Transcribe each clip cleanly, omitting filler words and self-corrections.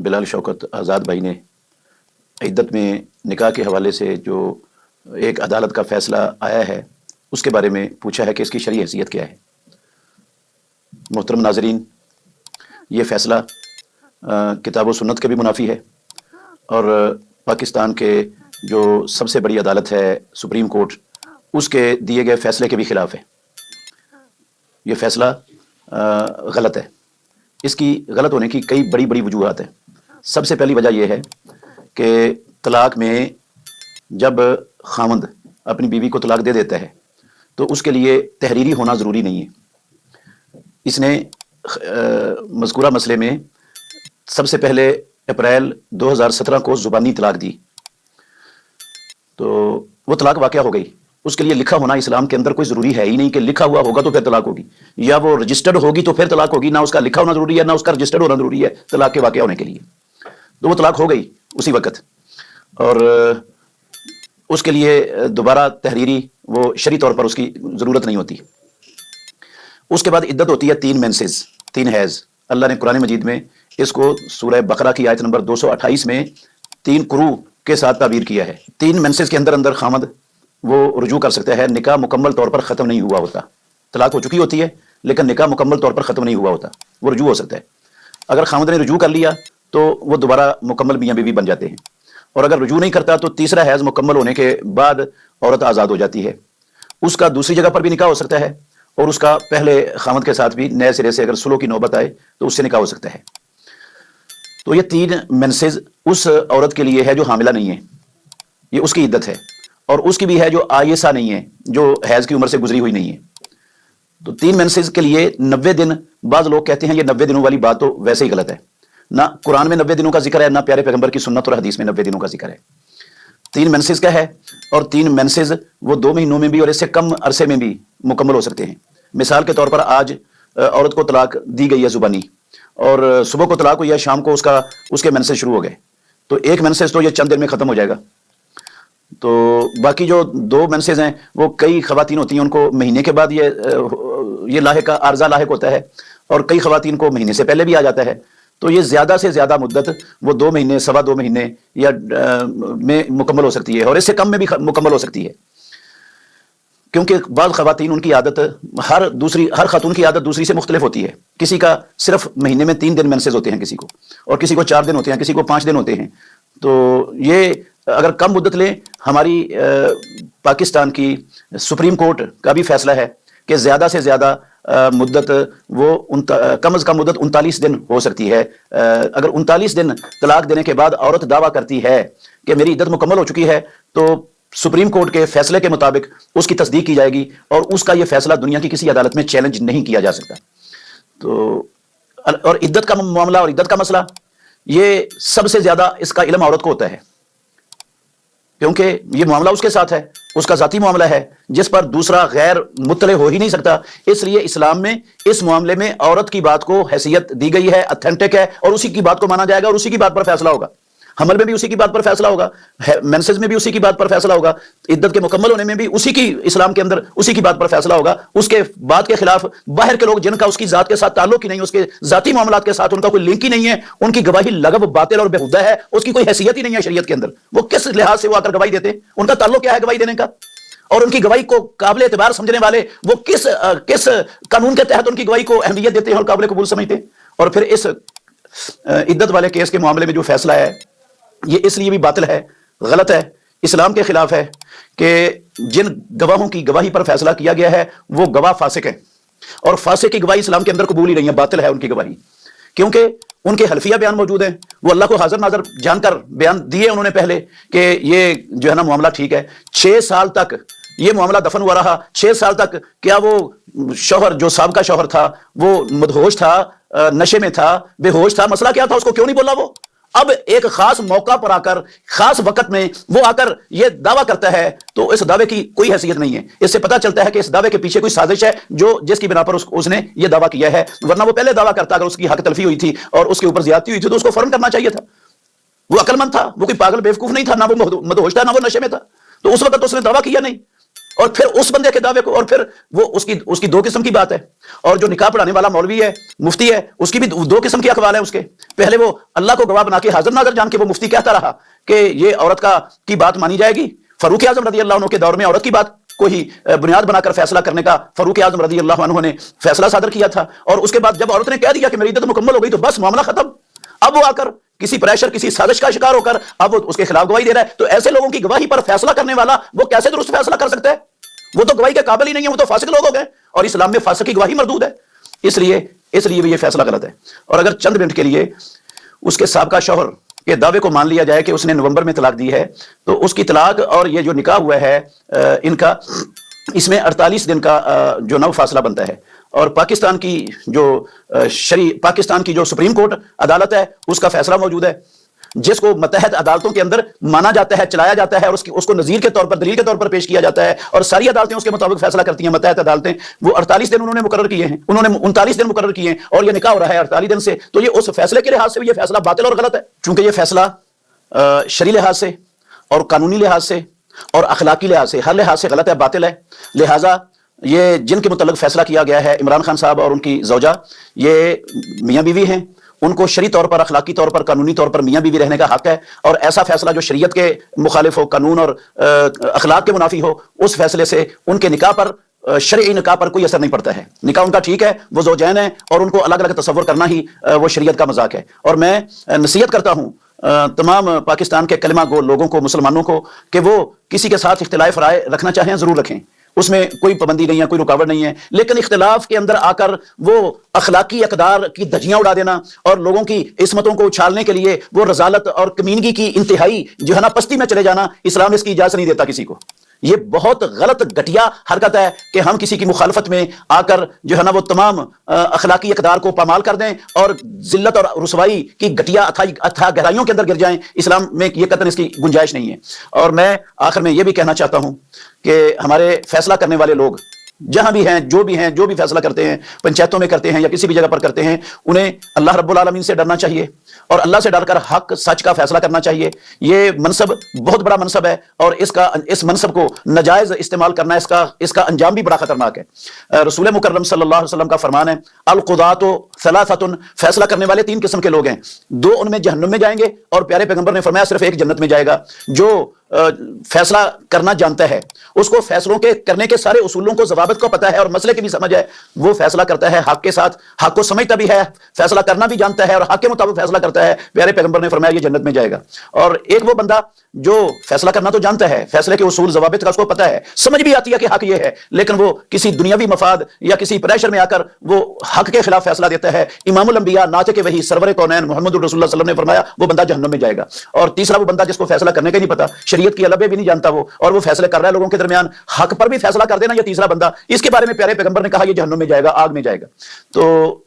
بلال شوکت آزاد بھائی نے عدت میں نکاح کے حوالے سے جو ایک عدالت کا فیصلہ آیا ہے اس کے بارے میں پوچھا ہے کہ اس کی شرعی حیثیت کیا ہے۔ محترم ناظرین، یہ فیصلہ کتاب و سنت کے بھی منافی ہے اور پاکستان کے جو سب سے بڑی عدالت ہے سپریم کورٹ، اس کے دیے گئے فیصلے کے بھی خلاف ہے۔ یہ فیصلہ غلط ہے۔ اس کی غلط ہونے کی کئی بڑی بڑی وجوہات ہیں۔ سب سے پہلی وجہ یہ ہے کہ طلاق میں جب خاوند اپنی بیوی کو طلاق دے دیتا ہے تو اس کے لیے تحریری ہونا ضروری نہیں ہے۔ اس نے مذکورہ مسئلے میں سب سے پہلے اپریل 2017 کو زبانی طلاق دی، تو وہ طلاق واقع ہو گئی۔ اس کے لیے لکھا ہونا اسلام کے اندر کوئی ضروری ہے ہی نہیں کہ لکھا ہوا ہوگا تو پھر طلاق ہوگی، یا وہ رجسٹرڈ ہوگی تو پھر طلاق ہوگی۔ نہ اس کا لکھا ہونا ضروری ہے، نہ اس کا رجسٹرڈ ہونا ضروری ہے طلاق کے واقع ہونے کے لیے۔ تو وہ طلاق ہو گئی اسی وقت، اور اس کے لیے دوبارہ تحریری وہ شرعی طور پر اس کی ضرورت نہیں ہوتی۔ اس کے بعد عدت ہوتی ہے 3 مینسز، 3 حیض۔ اللہ نے قرآن مجید میں اس کو سورہ بقرہ کی آیت نمبر 228 میں 3 قروء کے ساتھ تعبیر کیا ہے۔ 3 مینسز کے اندر اندر خامد وہ رجوع کر سکتا ہے۔ نکاح مکمل طور پر ختم نہیں ہوا ہوتا، طلاق ہو چکی ہوتی ہے لیکن نکاح مکمل طور پر ختم نہیں ہوا ہوتا، وہ رجوع ہو سکتا ہے۔ اگر خامد نے رجوع کر لیا تو وہ دوبارہ مکمل میاں بیوی بن جاتے ہیں، اور اگر رجوع نہیں کرتا تو تیسرا حیض مکمل ہونے کے بعد عورت آزاد ہو جاتی ہے۔ اس کا دوسری جگہ پر بھی نکاح ہو سکتا ہے، اور اس کا پہلے خامد کے ساتھ بھی نئے سرے سے اگر سلو کی نوبت آئے تو اس سے نکاح ہو سکتا ہے۔ تو یہ 3 مینسز اس عورت کے لیے ہے جو حاملہ نہیں ہے، یہ اس کی عدت ہے، اور اس کی بھی ہے جو آئسہ نہیں ہے، جو حیض کی عمر سے گزری ہوئی نہیں ہے۔ تو 3 مینسز کے لیے 90 دن، بعض لوگ کہتے ہیں یہ 90 دنوں والی بات تو ویسے ہی غلط ہے۔ نہ قرآن میں 90 دنوں کا ذکر ہے، نہ پیارے پیغمبر کی سنت اور حدیث میں 90 دنوں کا ذکر ہے۔ 3 مینسز کا ہے، اور 3 مینسز وہ 2 مہینوں میں بھی اور اس سے کم عرصے میں بھی مکمل ہو سکتے ہیں۔ مثال کے طور پر آج عورت کو طلاق دی گئی ہے زبانی، اور صبح کو طلاق ہوئی ہے، شام کو اس کے مینسز شروع ہو گئے، تو 1 مینسز تو یہ چند دن میں ختم ہو جائے گا۔ تو باقی جو 2 مینسز ہیں وہ کئی خواتین ہوتی ہیں ان کو مہینے کے بعد یہ لاحق عارضہ لاحق ہوتا ہے، اور کئی خواتین کو مہینے سے پہلے بھی آ جاتا ہے۔ تو یہ زیادہ سے زیادہ مدت وہ 2 مہینے، 2.25 مہینے یا میں مکمل ہو سکتی ہے، اور اس سے کم میں بھی مکمل ہو سکتی ہے، کیونکہ بعض خواتین ان کی عادت ہر خاتون کی عادت دوسری سے مختلف ہوتی ہے۔ کسی کا صرف مہینے میں 3 دن مینسز ہوتے ہیں، کسی کو، اور کسی کو 4 دن ہوتے ہیں، کسی کو 5 دن ہوتے ہیں۔ تو یہ اگر کم مدت لیں، ہماری پاکستان کی سپریم کورٹ کا بھی فیصلہ ہے کہ زیادہ سے زیادہ مدت وہ کم از کم مدت 39 دن ہو سکتی ہے۔ اگر 39 دن طلاق دینے کے بعد عورت دعویٰ کرتی ہے کہ میری عدت مکمل ہو چکی ہے، تو سپریم کورٹ کے فیصلے کے مطابق اس کی تصدیق کی جائے گی، اور اس کا یہ فیصلہ دنیا کی کسی عدالت میں چیلنج نہیں کیا جا سکتا۔ تو اور عدت کا معاملہ اور عدت کا مسئلہ، یہ سب سے زیادہ اس کا علم عورت کو ہوتا ہے، کیونکہ یہ معاملہ اس کے ساتھ ہے، اس کا ذاتی معاملہ ہے جس پر دوسرا غیر مطلع ہو ہی نہیں سکتا۔ اس لیے اسلام میں اس معاملے میں عورت کی بات کو حیثیت دی گئی ہے، اتھینٹک ہے، اور اسی کی بات کو مانا جائے گا، اور اسی کی بات پر فیصلہ ہوگا۔ حمل میں بھی اسی کی بات پر فیصلہ ہوگا، مینسز میں بھی اسی کی بات پر فیصلہ ہوگا، عدت کے مکمل ہونے میں بھی اسی کی، اسلام کے اندر اسی کی بات پر فیصلہ ہوگا۔ اس کے بات کے خلاف باہر کے لوگ جن کا اس کی ذات کے ساتھ تعلق ہی نہیں، اس کے ذاتی معاملات کے ساتھ ان کا کوئی لنک ہی نہیں ہے، ان کی گواہی لغو، باطل اور بےہودہ ہے، اس کی کوئی حیثیت ہی نہیں ہے شریعت کے اندر۔ وہ کس لحاظ سے وہ آ کر گواہی دیتے ہیں؟ ان کا تعلق کیا ہے گواہی دینے کا؟ اور ان کی گواہی کو قابل اعتبار سمجھنے والے وہ کس قانون کے تحت ان کی گواہی کو اہمیت دیتے ہیں اور قابل قبول سمجھتے ہیں؟ اور پھر اس عدت والے کیس کے معاملے میں جو فیصلہ ہے یہ اس لیے بھی باطل ہے، غلط ہے، اسلام کے خلاف ہے کہ جن گواہوں کی گواہی پر فیصلہ کیا گیا ہے وہ گواہ فاسق ہیں، اور فاسق کی گواہی اسلام کے اندر قبول ہی نہیں ہے، باطل ہے ان کی گواہی، کیونکہ ان کے حلفیہ بیان موجود ہیں، وہ اللہ کو حاضر ناظر جان کر بیان دیے انہوں نے پہلے کہ یہ جو ہے نا معاملہ ٹھیک ہے۔ 6 سال تک یہ معاملہ دفن ہوا رہا، 6 سال تک کیا وہ شوہر جو سابقہ شوہر تھا وہ مدہوش تھا، نشے میں تھا، بے ہوش تھا، مسئلہ کیا تھا، اس کو کیوں نہیں بولا وہ؟ اب ایک خاص موقع پر آ کر، خاص وقت میں وہ آ کر یہ دعویٰ کرتا ہے، تو اس دعوے کی کوئی حیثیت نہیں ہے۔ اس سے پتہ چلتا ہے کہ اس دعوے کے پیچھے کوئی سازش ہے جس کی بنا پر اس نے یہ دعویٰ کیا ہے، ورنہ وہ پہلے دعویٰ کرتا اگر اس کی حق تلفی ہوئی تھی اور اس کے اوپر زیادتی ہوئی تھی تو اس کو فوراً کرنا چاہیے تھا۔ وہ عقل مند تھا، وہ کوئی پاگل بیوقوف نہیں تھا، نہ وہ مدہوش تھا، نہ وہ نشے میں تھا، تو اس وقت اس نے دعویٰ کیا نہیں، اور پھر اس بندے کے دعوے کو، اور پھر وہ اس کی دو قسم کی بات ہے. اور جو نکاح پڑھانے والا مولوی ہے، مفتی ہے، اس کی بھی دو قسم کے اقوال ہیں اس کے. پہلے وہ اللہ کو گواہ بنا کے حاضر ناظر جان کے وہ مفتی کہتا رہا کہ یہ عورت کی بات مانی جائے گی. فاروق اعظم رضی اللہ عنہ کے دور میں عورت کی بات کو ہی بنیاد بنا کر فیصلہ کرنے کا فاروق اعظم رضی اللہ عنہ نے فیصلہ صادر کیا تھا. اور اس کے بعد جب عورت نے کہہ دیا کہ میری عدت مکمل ہو گئی تو بس معاملہ ختم. اب وہ آ کر کسی پریشر، کسی سازش کا شکار ہو کر اب وہ اس کے خلاف گواہی دے رہا ہے. تو ایسے لوگوں کی گواہی پر فیصلہ کرنے والا وہ کیسے درست فیصلہ کر سکتا ہے؟ وہ تو گواہی کے قابل ہی نہیں ہے، وہ تو فاسق لوگ ہو گئے، اور اسلام میں فاسق کی گواہی مردود ہے. اس لیے بھی یہ فیصلہ غلط ہے. اور اگر چند منٹ کے لیے اس کے سابقہ شوہر کے دعوے کو مان لیا جائے کہ اس نے نومبر میں طلاق دی ہے، تو اس کی طلاق اور یہ جو نکاح ہوا ہے ان کا، اس میں 48 دن کا جو نو فاصلہ بنتا ہے. اور پاکستان کی جو سپریم کورٹ عدالت ہے اس کا فیصلہ موجود ہے، جس کو متحد عدالتوں کے اندر مانا جاتا ہے، چلایا جاتا ہے، اور اس کو نظیر کے طور پر، دلیل کے طور پر پیش کیا جاتا ہے، اور ساری عدالتیں اس کے مطابق فیصلہ کرتی ہیں. متحد عدالتیں وہ 48 دن انہوں نے مقرر کیے ہیں، انہوں نے 39 دن مقرر کیے ہیں، اور یہ نکاح ہو رہا ہے 48 دن سے. تو یہ اس فیصلے کے لحاظ سے بھی یہ فیصلہ باطل اور غلط ہے، چونکہ یہ فیصلہ شرعی لحاظ سے اور قانونی لحاظ سے اور اخلاقی لحاظ سے، ہر لحاظ سے غلط ہے، باطل ہے. لہٰذا یہ جن کے متعلق فیصلہ کیا گیا ہے، عمران خان صاحب اور ان کی زوجہ، یہ میاں بیوی ہیں، ان کو شرعی طور پر، اخلاقی طور پر، قانونی طور پر میاں بیوی رہنے کا حق ہے. اور ایسا فیصلہ جو شریعت کے مخالف ہو، قانون اور اخلاق کے منافی ہو، اس فیصلے سے ان کے نکاح پر، شرعی نکاح پر کوئی اثر نہیں پڑتا ہے. نکاح ان کا ٹھیک ہے، وہ زوجین ہیں، اور ان کو الگ الگ تصور کرنا ہی وہ شریعت کا مذاق ہے. اور میں نصیحت کرتا ہوں تمام پاکستان کے کلمہ گو لوگوں کو، مسلمانوں کو، کہ وہ کسی کے ساتھ اختلاف رائے رکھنا چاہیں ضرور رکھیں، اس میں کوئی پابندی نہیں ہے، کوئی رکاوٹ نہیں ہے. لیکن اختلاف کے اندر آ کر وہ اخلاقی اقدار کی دھجیاں اڑا دینا اور لوگوں کی عصمتوں کو اچھالنے کے لیے وہ رذالت اور کمینگی کی انتہائی جو ہے نا پستی میں چلے جانا، اسلام اس کی اجازت نہیں دیتا کسی کو. یہ بہت غلط گھٹیا حرکت ہے کہ ہم کسی کی مخالفت میں آ کر جو ہے نا وہ تمام اخلاقی اقدار کو پامال کر دیں اور ذلت اور رسوائی کی گھٹیا اتھا گہرائیوں کے اندر گر جائیں. اسلام میں یہ قطعاً اس کی گنجائش نہیں ہے. اور میں آخر میں یہ بھی کہنا چاہتا ہوں کہ ہمارے فیصلہ کرنے والے لوگ جہاں بھی ہیں، جو بھی فیصلہ کرتے ہیں، پنچایتوں میں کرتے ہیں یا کسی بھی جگہ پر کرتے ہیں، انہیں اللہ رب العالمین سے ڈرنا چاہیے اور اللہ سے ڈر کر حق سچ کا فیصلہ کرنا چاہیے. یہ منصب بہت بڑا منصب ہے، اور اس منصب کو ناجائز استعمال کرنا، اس کا انجام بھی بڑا خطرناک ہے. رسول مکرم صلی اللہ علیہ وسلم کا فرمان ہے، القضاۃ ثلاثۃ، فیصلہ کرنے والے 3 قسم کے لوگ ہیں، 2 ان میں جہنم میں جائیں گے، اور پیارے پیغمبر نے فرمایا صرف 1 جنت میں جائے گا. جو فیصلہ کرنا جانتا ہے، اس کو فیصلوں کے کرنے کے سارے اصولوں کو، ضوابط کو پتہ ہے اور مسئلے کی بھی سمجھ ہے، وہ فیصلہ کرتا ہے حق کے ساتھ، حق کو سمجھتا بھی ہے، فیصلہ کرنا بھی جانتا ہے اور حق کے مطابق فیصلہ کرتا ہے. پیارے پیغمبر نے فرمایا یہ جنت میں جائے گا. اور ایک وہ بندہ جو فیصلہ کرنا تو جانتا ہے، فیصلے کے اصول ضوابط کا اس کو پتہ ہے، سمجھ بھی آتی ہے کہ حق یہ ہے، لیکن وہ کسی دنیاوی مفاد یا کسی پریشر میں آ کر وہ حق کے خلاف فیصلہ دیتا ہے. امام الانبیاء، ناطق وحی، سرور کونین محمد رسول اللہ صلی اللہ علیہ وسلم نے فرمایا وہ بندہ جہنم میں جائے گا. اور تیسرا وہ بندہ جس کو فیصلہ کرنے کا نہیں پتا، شریعت کی البے بھی نہیں جانتا وہ، اور وہ فیصلے کر رہا ہے لوگوں کے درمیان، حق پر بھی فیصلہ کر دینا. یہ تیسرا بندہ، اس کے بارے میں پیارے پیغمبر نے کہا یہ جہنم میں جائے گا، آگ میں جائے گا. تو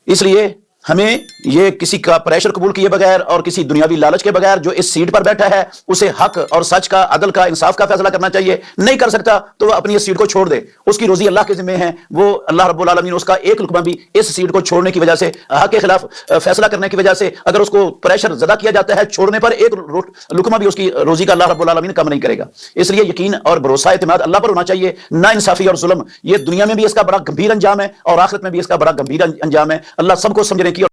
اس لیے ہمیں یہ کسی کا پریشر قبول کیے بغیر اور کسی دنیاوی لالچ کے بغیر جو اس سیٹ پر بیٹھا ہے اسے حق اور سچ کا، عدل کا، انصاف کا فیصلہ کرنا چاہیے. نہیں کر سکتا تو وہ اپنی اس سیٹ کو چھوڑ دے، اس کی روزی اللہ کے ذمہ ہے. وہ اللہ رب العالمین اس کا ایک لقمہ بھی اس سیٹ کو چھوڑنے کی وجہ سے، حق کے خلاف فیصلہ کرنے کی وجہ سے اگر اس کو پریشر زدہ کیا جاتا ہے، چھوڑنے پر ایک لقمہ بھی اس کی روزی کا اللہ رب العالمین کم نہیں کرے گا. اس لیے یقین اور بھروسہ، اعتماد اللہ پر ہونا چاہیے. نا انصافی اور ظلم یہ دنیا میں بھی اس کا بڑا گمبھیر انجام ہے اور آخرت میں بھی اس کا بڑا گمبھیر انجام ہے. اللہ سب کو سمجھنے کی